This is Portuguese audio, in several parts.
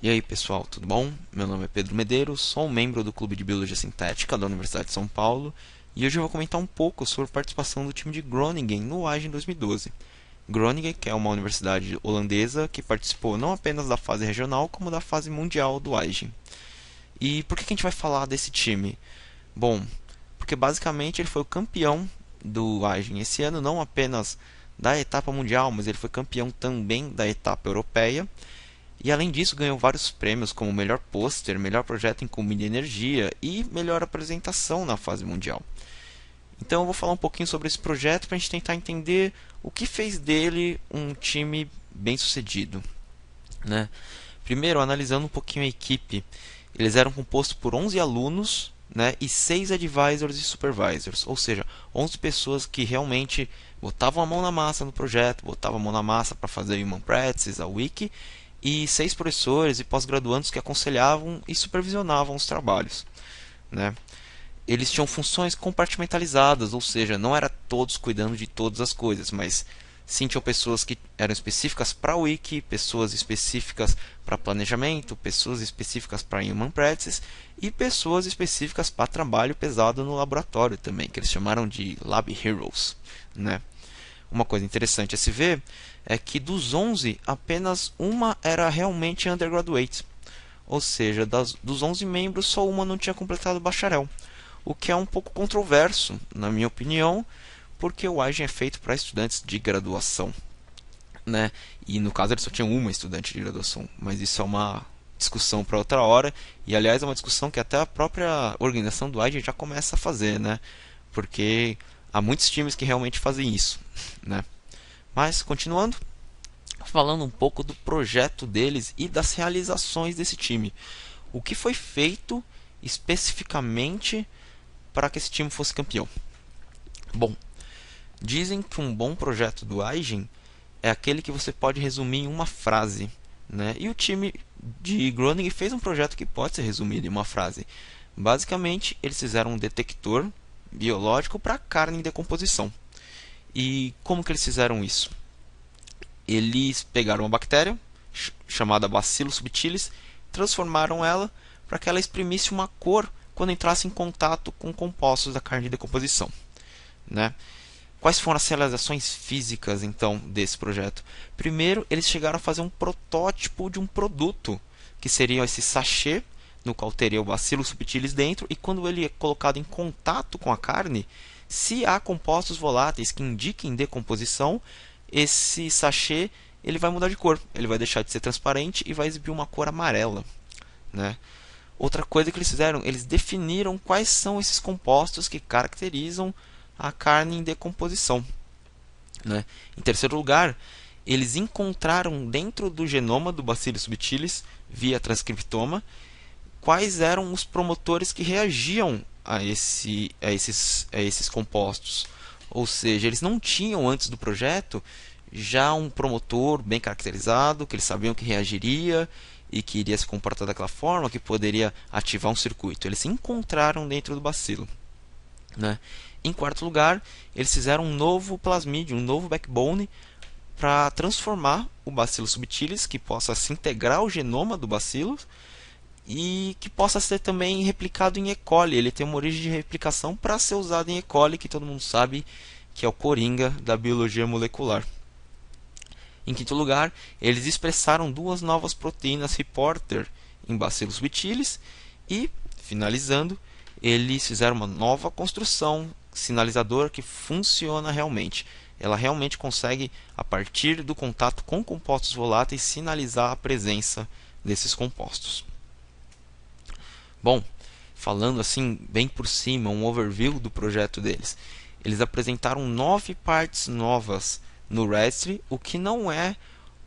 E aí pessoal, tudo bom? Meu nome é Pedro Medeiros, sou um membro do Clube de Biologia Sintética da Universidade de São Paulo e hoje eu vou comentar um pouco sobre a participação do time de Groningen no WAGE em 2012. Groningen, que é uma universidade holandesa que participou não apenas da fase regional, como da fase mundial do WAGE. E por que a gente vai falar desse time? Bom, porque basicamente ele foi o campeão do WAGE esse ano, não apenas da etapa mundial, mas ele foi campeão também da etapa europeia. E além disso, ganhou vários prêmios como melhor pôster, melhor projeto em comida e energia e melhor apresentação na fase mundial. Então eu vou falar um pouquinho sobre esse projeto para a gente tentar entender o que fez dele um time bem sucedido, né? Primeiro, analisando um pouquinho a equipe, eles eram compostos por 11 alunos, né, e 6 advisors e supervisors, ou seja, 11 pessoas que realmente botavam a mão na massa no projeto, botavam a mão na massa para fazer a Human Practices, a Wiki, e 6 professores e pós-graduandos que aconselhavam e supervisionavam os trabalhos, né? Eles tinham funções compartimentalizadas, ou seja, não era todos cuidando de todas as coisas, mas sim tinham pessoas que eram específicas para o Wiki, pessoas específicas para planejamento, pessoas específicas para Human Practices e pessoas específicas para trabalho pesado no laboratório também, que eles chamaram de Lab Heroes, né? Uma coisa interessante a se ver é que dos 11, apenas uma era realmente undergraduate. Ou seja, dos 11 membros, só uma não tinha completado o bacharel. O que é um pouco controverso, na minha opinião, porque o WAGE é feito para estudantes de graduação, né? E no caso eles só tinham uma estudante de graduação, mas isso é uma discussão para outra hora. E aliás é uma discussão que até a própria organização do WAGE já começa a fazer, né? Porque há muitos times que realmente fazem isso, né? Mas continuando, falando um pouco do projeto deles e das realizações desse time. O que foi feito especificamente para que esse time fosse campeão? Bom, dizem que um bom projeto do Aigen é aquele que você pode resumir em uma frase, né? E o time de Groningen fez um projeto que pode ser resumido em uma frase. Basicamente, eles fizeram um detector biológico para carne em decomposição. E como que eles fizeram isso? Eles pegaram uma bactéria chamada Bacillus subtilis, transformaram ela para que ela exprimisse uma cor quando entrasse em contato com compostos da carne de decomposição, né? Quais foram as realizações físicas então desse projeto? Primeiro, eles chegaram a fazer um protótipo de um produto que seria esse sachê no qual teria o Bacillus subtilis dentro, e quando ele é colocado em contato com a carne, se há compostos voláteis que indiquem decomposição, esse sachê ele vai mudar de cor, ele vai deixar de ser transparente e vai exibir uma cor amarela, né? Outra coisa que eles fizeram, eles definiram quais são esses compostos que caracterizam a carne em decomposição, né? Em terceiro lugar, eles encontraram dentro do genoma do Bacillus subtilis, via transcriptoma, quais eram os promotores que reagiam a esses compostos. Ou seja, eles não tinham antes do projeto já um promotor bem caracterizado, que eles sabiam que reagiria e que iria se comportar daquela forma, que poderia ativar um circuito. Eles se encontraram dentro do bacilo, né? Em quarto lugar, eles fizeram um novo plasmídio, um novo backbone para transformar o Bacillus subtilis, que possa se integrar ao genoma do bacilo e que possa ser também replicado em E. coli. Ele tem uma origem de replicação para ser usado em E. coli, que todo mundo sabe que é o coringa da biologia molecular. Em quinto lugar, eles expressaram duas novas proteínas reporter em Bacillus subtilis e, finalizando, eles fizeram uma nova construção sinalizadora que funciona realmente. Ela realmente consegue, a partir do contato com compostos voláteis, sinalizar a presença desses compostos. Bom, falando assim bem por cima, um overview do projeto deles. Eles apresentaram 9 partes novas no registry, o que não é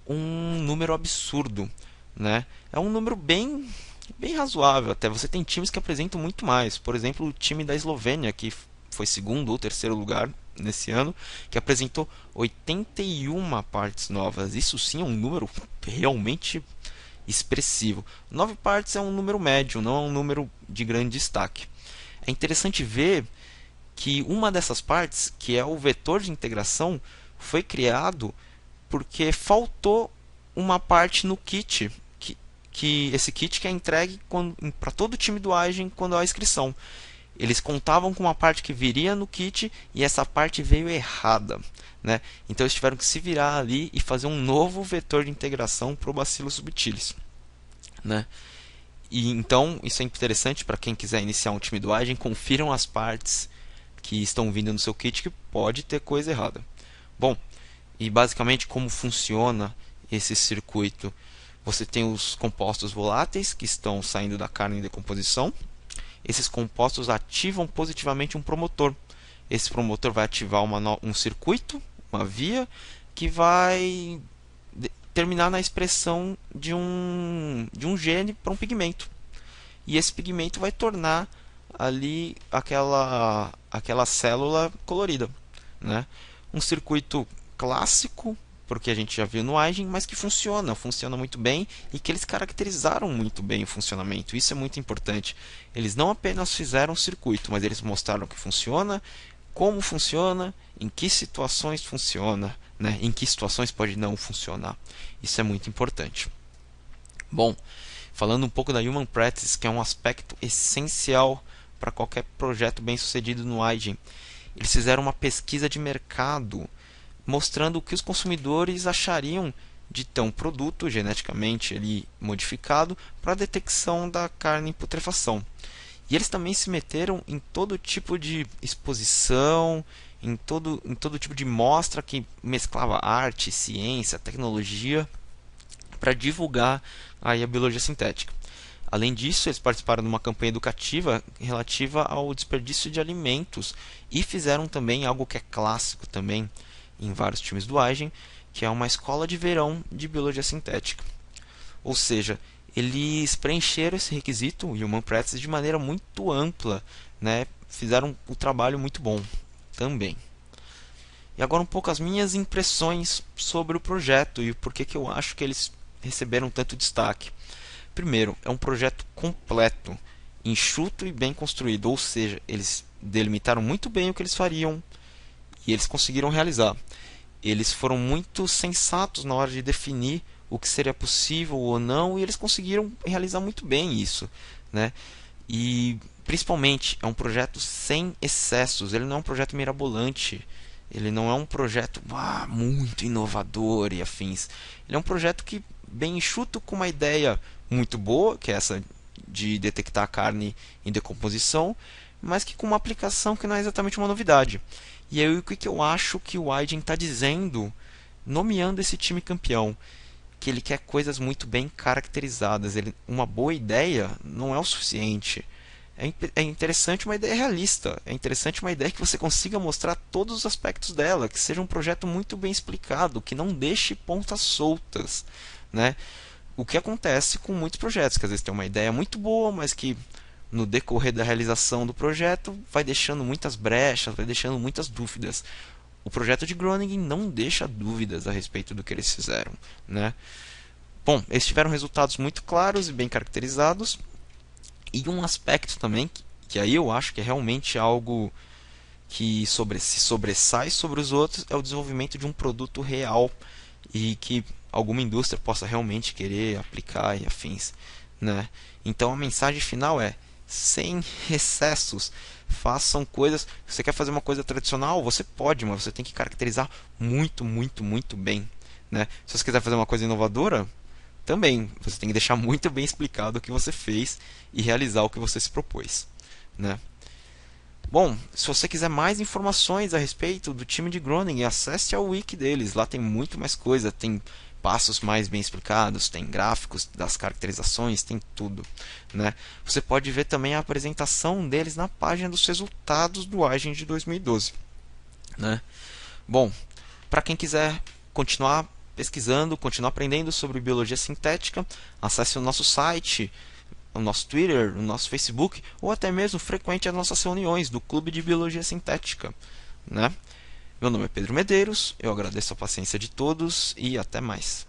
um número absurdo, né? É um número bem razoável até. Você tem times que apresentam muito mais. Por exemplo, o time da Eslovênia, que foi segundo ou terceiro lugar nesse ano, que apresentou 81 partes novas. Isso sim é um número realmente expressivo. 9 partes é um número médio, não é um número de grande destaque. É interessante ver que uma dessas partes, que é o vetor de integração, foi criado porque faltou uma parte no kit que esse kit que é entregue para todo o time do Agen quando há inscrição. Eles contavam com uma parte que viria no kit e essa parte veio errada, né? Então eles tiveram que se virar ali e fazer um novo vetor de integração para o Bacillus subtilis, né? E então isso é interessante para quem quiser iniciar um time do Agen, confiram as partes que estão vindo no seu kit que pode ter coisa errada. Bom, e basicamente como funciona esse circuito? Você tem os compostos voláteis que estão saindo da carne em decomposição. Esses compostos ativam positivamente um promotor. Esse promotor vai ativar um circuito, uma via, que vai terminar na expressão de um gene para um pigmento. E esse pigmento vai tornar ali aquela célula colorida, né? Um circuito clássico, porque a gente já viu no Agen, mas que funciona muito bem e que eles caracterizaram muito bem o funcionamento. Isso é muito importante. Eles não apenas fizeram o circuito, mas eles mostraram que funciona, como funciona, em que situações funciona, né? Em que situações pode não funcionar. Isso é muito importante. Bom, falando um pouco da Human Practice, que é um aspecto essencial para qualquer projeto bem sucedido no Agen. Eles fizeram uma pesquisa de mercado mostrando o que os consumidores achariam de ter um produto geneticamente ali modificado para a detecção da carne em putrefação. E eles também se meteram em todo tipo de exposição, em todo tipo de mostra que mesclava arte, ciência, tecnologia para divulgar aí a biologia sintética. Além disso, eles participaram de uma campanha educativa relativa ao desperdício de alimentos e fizeram também algo que é clássico também em vários times do Agen, que é uma escola de verão de biologia sintética. Ou seja, eles preencheram esse requisito, o Human Practice, de maneira muito ampla, né? Fizeram um trabalho muito bom também. E agora um pouco as minhas impressões sobre o projeto e por que eu acho que eles receberam tanto destaque. Primeiro, é um projeto completo, enxuto e bem construído, ou seja, eles delimitaram muito bem o que eles fariam e eles conseguiram realizar. Eles foram muito sensatos na hora de definir o que seria possível ou não e eles conseguiram realizar muito bem isso, né? E principalmente é um projeto sem excessos, ele não é um projeto mirabolante, ele não é um projeto muito inovador e afins. Ele é um projeto que bem enxuto, com uma ideia muito boa, que é essa de detectar a carne em decomposição, mas que com uma aplicação que não é exatamente uma novidade. E aí o que eu acho que o Agen está dizendo, nomeando esse time campeão, que ele quer coisas muito bem caracterizadas. Uma boa ideia não é o suficiente. É interessante uma ideia realista. É interessante uma ideia que você consiga mostrar todos os aspectos dela, que seja um projeto muito bem explicado, que não deixe pontas soltas, né? O que acontece com muitos projetos, que às vezes tem uma ideia muito boa, mas que no decorrer da realização do projeto vai deixando muitas brechas, vai deixando muitas dúvidas. O projeto de Groningen não deixa dúvidas a respeito do que eles fizeram, né? Bom, eles tiveram resultados muito claros e bem caracterizados. E um aspecto também, que aí eu acho que é realmente algo que se sobressai sobre os outros, é o desenvolvimento de um produto real e que alguma indústria possa realmente querer aplicar e afins, né? Então a mensagem final é: sem excessos, façam coisas. Você quer fazer uma coisa tradicional? Você pode, mas você tem que caracterizar muito, muito, muito bem, né? Se você quiser fazer uma coisa inovadora, também você tem que deixar muito bem explicado o que você fez e realizar o que você se propôs, né? Bom, se você quiser mais informações a respeito do time de Groningen, acesse ao wiki deles. Lá tem muito mais coisa, tem passos mais bem explicados, tem gráficos das caracterizações, tem tudo, né? Você pode ver também a apresentação deles na página dos resultados do Agen de 2012, né? Bom, para quem quiser continuar pesquisando, continuar aprendendo sobre biologia sintética, acesse o nosso site, o nosso Twitter, o nosso Facebook, ou até mesmo frequente as nossas reuniões do Clube de Biologia Sintética, né? Meu nome é Pedro Medeiros, eu agradeço a paciência de todos e até mais.